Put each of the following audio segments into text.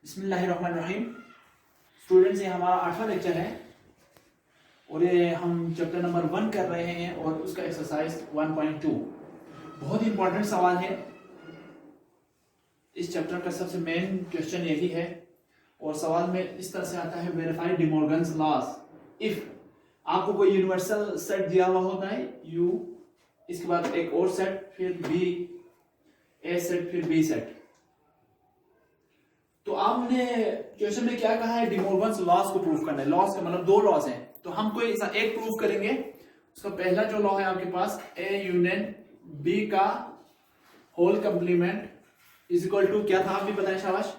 बिस्मिल्लाहिर्रहमानिर्रहीम। स्टूडेंट्स, ये हमारा 8वां लेक्चर है और ये हम चैप्टर नंबर 1 कर रहे हैं और उसका एक्सरसाइज 1.2 बहुत ही इंपॉर्टेंट सवाल है। इस चैप्टर का सबसे मेन क्वेश्चन यही है और सवाल में इस तरह से आता है, verify De Morgan's laws if आपको कोई यूनिवर्सल सेट दिया हुआ होता है U, इसके बाद एक और सेट, फिर B, A सेट, फिर B सेट। तो आपने क्वेश्चन में क्या कहा है, डी मॉर्गन्स लॉज को प्रूफ करना है। लॉज का मतलब दो लॉज हैं, तो हम कोई ऐसा एक प्रूफ करेंगे। उसका पहला जो लॉ है आपके पास, A यूनियन B का whole complement is equal to क्या था, आप भी बताएं शाबाश।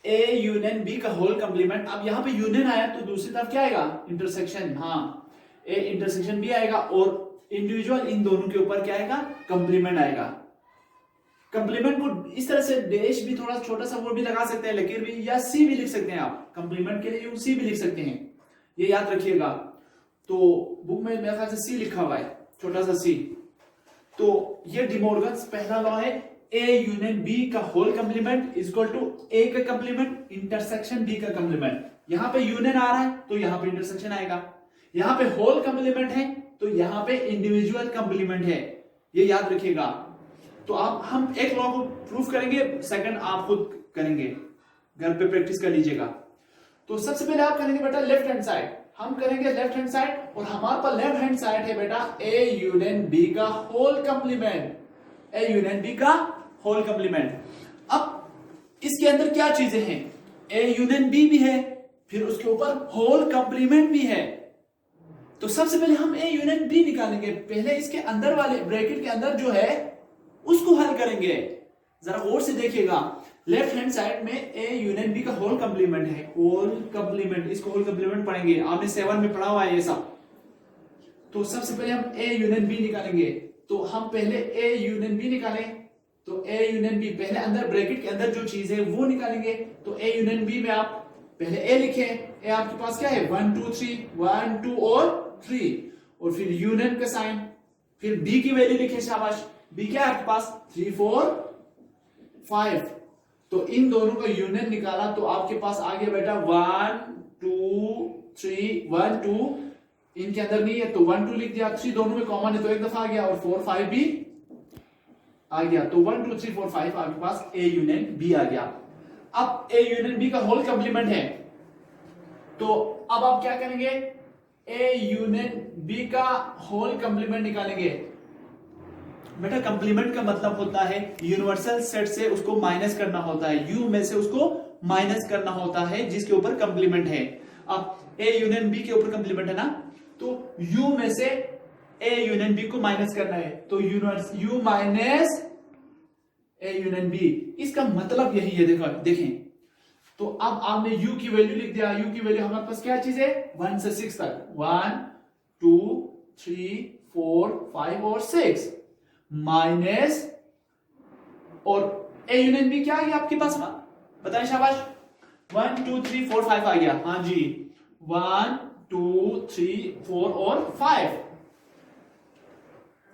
A यूनियन B का होल कंप्लीमेंट। अब यहां पे यूनियन आया तो दूसरी तरफ क्या आएगा, इंटरसेक्शन। हाँ, A इंटरसेक्शन B आएगा और इंडिविजुअल इन दोनों के ऊपर क्या आएगा, कंप्लीमेंट आएगा। कंप्लीमेंट को इस तरह से डैश भी थोड़ा छोटा सा वो भी लगा सकते हैं, लकीर भी, या सी भी लिख सकते हैं आप। कंप्लीमेंट के लिए सी भी लिख सकते हैं, ये याद रखिएगा। तो बुक में मेरे ख्याल से सी लिखा हुआ है, छोटा सा सी। तो ये डी मॉर्गन्स पहला लॉ है, A यूनियन B का whole complement is equal to A का कंप्लीमेंट इंटरसेक्शन B का कंप्लीमेंट। यहां पे यूनियन आ रहा है तो यहां पे इंटरसेक्शन आएगा। यहां पे होल कंप्लीमेंट है तो यहां पे इंडिविजुअल कंप्लीमेंट है, ये याद रखिएगा। तो आप हम एक लॉ को प्रूफ करेंगे, सेकंड आप खुद करेंगे, घर पे प्रैक्टिस कर लीजिएगा। तो सबसे पहले आप करेंगे बेटा लेफ्ट हैंड साइड, हम करेंगे लेफ्ट हैंड साइड और हमारे पास लेफ्ट हैंड साइड है बेटा A यूनियन B का whole complement. A union B का होल कंप्लीमेंट। अब इसके अंदर क्या चीजें हैं, A यूनियन B भी है, फिर उसके ऊपर होल कंप्लीमेंट भी है। तो सबसे पहले हम A यूनियन B निकालेंगे। पहले इसके अंदर वाले ब्रैकेट के अंदर जो है उसको हल करेंगे। जरा गौर से देखिएगा, लेफ्ट हैंड साइड में A यूनियन B का होल कंप्लीमेंट है, होल कंप्लीमेंट, इसको होल कंप्लीमेंट पढ़ेंगे, आपने 7 में पढ़ा हुआ है ये सब। तो सबसे पहले हम A यूनियन B निकालेंगे। तो हम पहले A यूनियन B निकालें, तो A यूनियन B पहले अंदर ब्रैकेट के अंदर जो चीज है वो निकालेंगे। तो A यूनियन B में आप पहले A लिखें। A आपके पास क्या है, 1 2 3, 1 2 और 3, और फिर यूनियन का साइन, फिर B की वैल्यू लिखे, शाबाश। B क्या है आपके पास, 3 4 5। तो इन दोनों का यूनियन निकाला तो आपके पास आ गया बेटा 1 2 3, 1 2, इनके अंदर नहीं है तो 1 2 लिख दिया, 3 दोनों में कॉमन है तो एक दफा आ गया, और 4 5 भी आ गया। तो 1 2 3 4 5 आपके पास A यूनियन B आ गया। अब A यूनियन B का होल कंप्लीमेंट है, तो अब आप क्या करेंगे, A यूनियन B का होल कंप्लीमेंट निकालेंगे। बेटा कंप्लीमेंट का मतलब होता है यूनिवर्सल सेट से उसको माइनस करना होता है, U में से उसको माइनस करना होता है जिसके ऊपर कंप्लीमेंट है। अब A यूनियन B के ऊपर कंप्लीमेंट है ना, तो U में से A यूनियन B को माइनस करना है, तो U minus A union B, इसका मतलब यही है। देखो देखें, तो अब आपने U की वैल्यू लिख दिया। U की वैल्यू हमारे पास क्या चीज है, 1 से 6 तक, 1 2 3 4 5 और 6 माइनस, और A यूनियन B क्या आ गया आपके पास, बताएं शाबाश। 1 2 3 4 5 आ गया, हाँ जी, 1 2 3 4 और 5।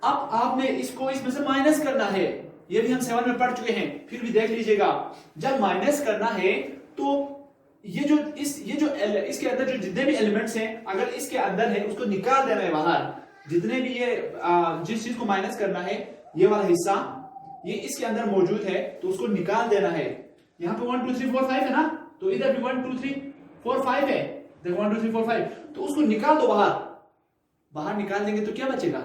अब आपने इसको इसमें से माइनस करना है, ये भी हम 7 में पढ़ चुके हैं, फिर भी देख लीजिएगा। जब माइनस करना है तो ये जो इसके अंदर जो जितने भी एलिमेंट्स हैं, अगर इसके अंदर है उसको निकाल देना है बाहर। जितने भी ये जिस चीज को माइनस करना है, ये वाला हिस्सा ये इसके अंदर मौजूद है तो उसको निकाल देना है। यहाँ पे 1 2 3 4 5 है ना, तो इधर भी 1 2 3 4 5 है, देखो 1 2 3 4 5, तो उसको निकाल दो बाहर। बाहर निकाल देंगे तो क्या बचेगा,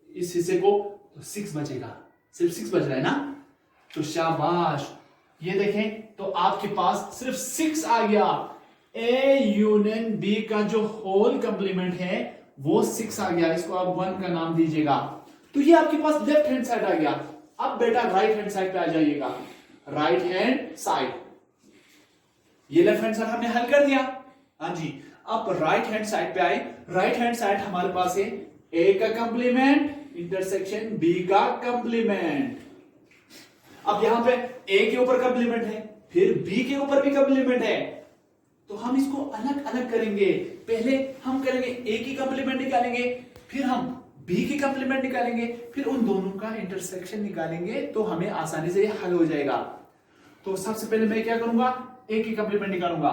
इस हिस्से को, तो 6 बचेगा, सिर्फ 6 बच रहा है ना, तो शाबाश। ये देखें तो आपके पास सिर्फ 6 आ गया। A यूनियन B का जो होल कंप्लीमेंट है वो 6 आ गया, इसको आप 1 का नाम दीजिएगा। तो ये आपके पास लेफ्ट हैंड साइड आ गया। अब बेटा राइट हैंड साइड पे आ जाइएगा, राइट हैंड साइड, ये लेफ्ट हैंड साइड हमने हल कर दिया, हाँ जी। अब राइट हैंड साइड पे आए, राइट हैंड साइड हमारे पास है A का कंप्लीमेंट इंटरसेक्शन B का कंप्लीमेंट। अब यहां पे A के ऊपर कंप्लीमेंट है, फिर B के ऊपर भी कंप्लीमेंट है, तो हम इसको अलग अलग करेंगे। पहले हम करेंगे A की कंप्लीमेंट निकालेंगे, फिर हम B की कंप्लीमेंट निकालेंगे, फिर उन दोनों का इंटरसेक्शन निकालेंगे, तो हमें आसानी से हल हो जाएगा। तो सबसे पहले मैं क्या करूंगा, ए की कंप्लीमेंट निकालूंगा।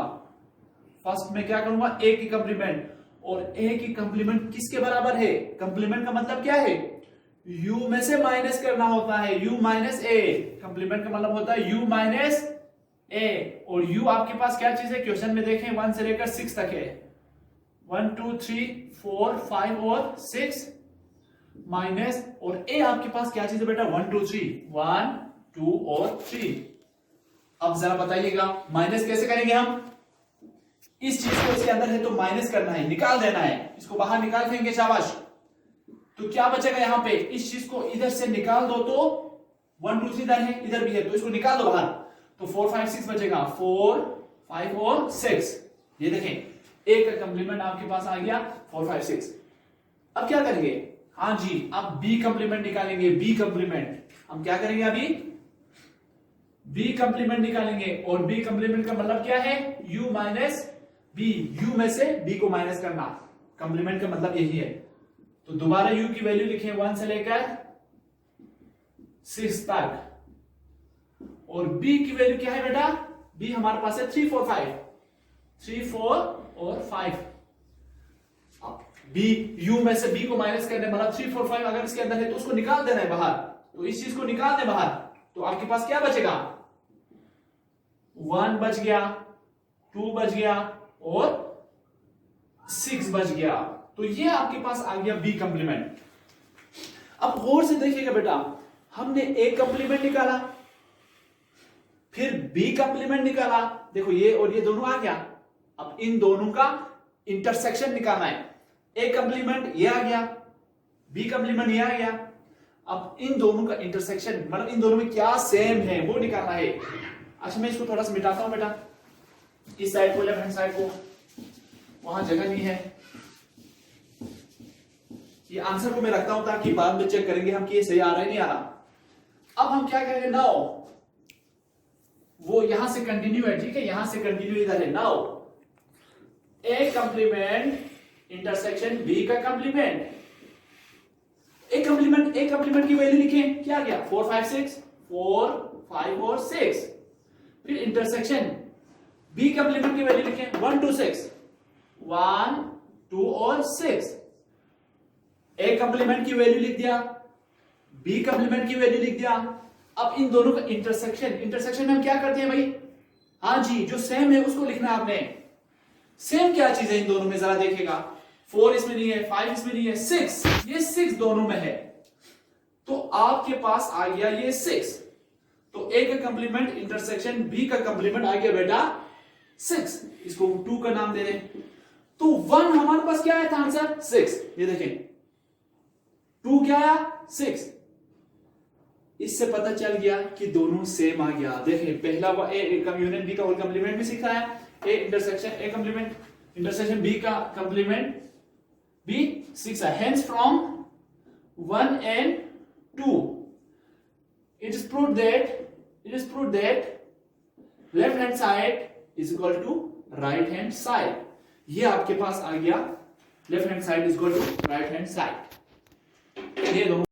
फर्स्ट में क्या करूंगा, ए की कंप्लीमेंट, और ए की कंप्लीमेंट किसके बराबर है, कंप्लीमेंट का मतलब क्या है, u में से माइनस करना होता है, u माइनस ए, कंप्लीमेंट का मतलब होता है u माइनस ए। और u आपके पास क्या चीज है, क्वेश्चन में देखें 1 से लेकर 6 तक है, 1 2 3 4 5 और 6 माइनस, और a आपके पास क्या चीज है बेटा, 1 2 3, 1 2 और 3। अब जरा बताइएगा माइनस कैसे करेंगे हम, इस चीज को इसके अंदर है तो माइनस करना है, निकाल देना है, इसको बाहर निकाल देंगे, शाबाश। तो क्या बचेगा यहाँ पे, इस चीज को इधर से निकाल दो तो 1 2 3 इधर है, इधर भी है, तो इसको निकाल दो बाहर, तो 4 5 6 बचेगा, 4 5 और 6। ये देखें ए का कंप्लीमेंट आपके पास आ गया 4 5 6। अब क्या करेंगे, हाँ जी अब बी कंप्लीमेंट निकालेंगे, बी कंप्लीमेंट हम क्या करेंगे, अभी बी कंप्लीमेंट निकालेंगे, और बी कंप्लीमेंट का मतलब क्या है, u माइनस बी, u में से b को माइनस करना, कंप्लीमेंट का मतलब यही है। तो दोबारा u की वैल्यू लिखें 1 से लेकर 6 तक, और b की वैल्यू क्या है बेटा, b हमारे पास है 3 4 5, 3 4 और 5। b u में से b को माइनस करने मतलब 3 4 5 अगर इसके अंदर है तो उसको निकाल देना है बाहर, तो इस चीज को निकाल दे बाहर, तो आपके पास क्या बचेगा, 1 बच गया, 2 बच गया और 6 बच गया। तो ये आपके पास आ गया बी कंप्लीमेंट। अब गौर से देखिएगा बेटा, हमने ए कंप्लीमेंट निकाला, फिर बी कंप्लीमेंट निकाला, देखो ये और ये दोनों आ गया। अब इन दोनों का इंटरसेक्शन निकालना है, ए कंप्लीमेंट ये आ गया, बी कंप्लीमेंट ये आ गया। अब इन दोनों का इंटरसेक्शन मतलब इन दोनों में क्या सेम है वो निकालना है। अच्छा मैं इसको थोड़ा सा मिटाता हूं बेटा, इस साइड को, लेफ्ट हैंड साइड को, वहां जगह नहीं है। ये आंसर को मैं रखता हूं ताकि बाद में चेक करेंगे हम कि ये सही आ रहा है नहीं आ रहा। अब हम क्या करेंगे, नाउ वो यहां से कंटिन्यू है, ठीक है, यहां से कंटिन्यू इधर है। नाउ ए कंप्लीमेंट इंटरसेक्शन बी का कंप्लीमेंट, ए कंप्लीमेंट की वैल्यू लिखें, क्या गया 4 5 6, 4 5 और 6। फिर इंटरसेक्शन बी कंप्लीमेंट की वैल्यू लिखें 1 2 6, 1 2 और 6। ए कंप्लीमेंट की वैल्यू लिख दिया, बी कंप्लीमेंट की वैल्यू लिख दिया। अब इन दोनों का इंटरसेक्शन में हम क्या करते हैं भाई, हाँ जी जो सेम है उसको लिखना है आपने। सेम क्या चीज है इन दोनों में, जरा देखिएगा, 4 इसमें नहीं है, 5 इसमें नहीं है, 6, ये 6 दोनों में है, तो आपके पास आ गया ये 6। तो ए का कंप्लीमेंट इंटरसेक्शन बी का कंप्लीमेंट आ गया बेटा 6, इसको 2 का नाम दे दें। तो 1 हमारे पास क्या आया था आंसर 6, ये देखें 2 क्या आया 6। इससे पता चल गया कि दोनों सेम आ गया। देखें पहला ए यूनियन बी का होल कंप्लीमेंट भी सीखा है, A intersection A complement intersection B का कंप्लीमेंट बी सीखा है। Hence from 1 and 2 it is proved that left hand side is equal to right hand side। ये आपके पास आ गया left hand side is equal to right hand side. ये दोनों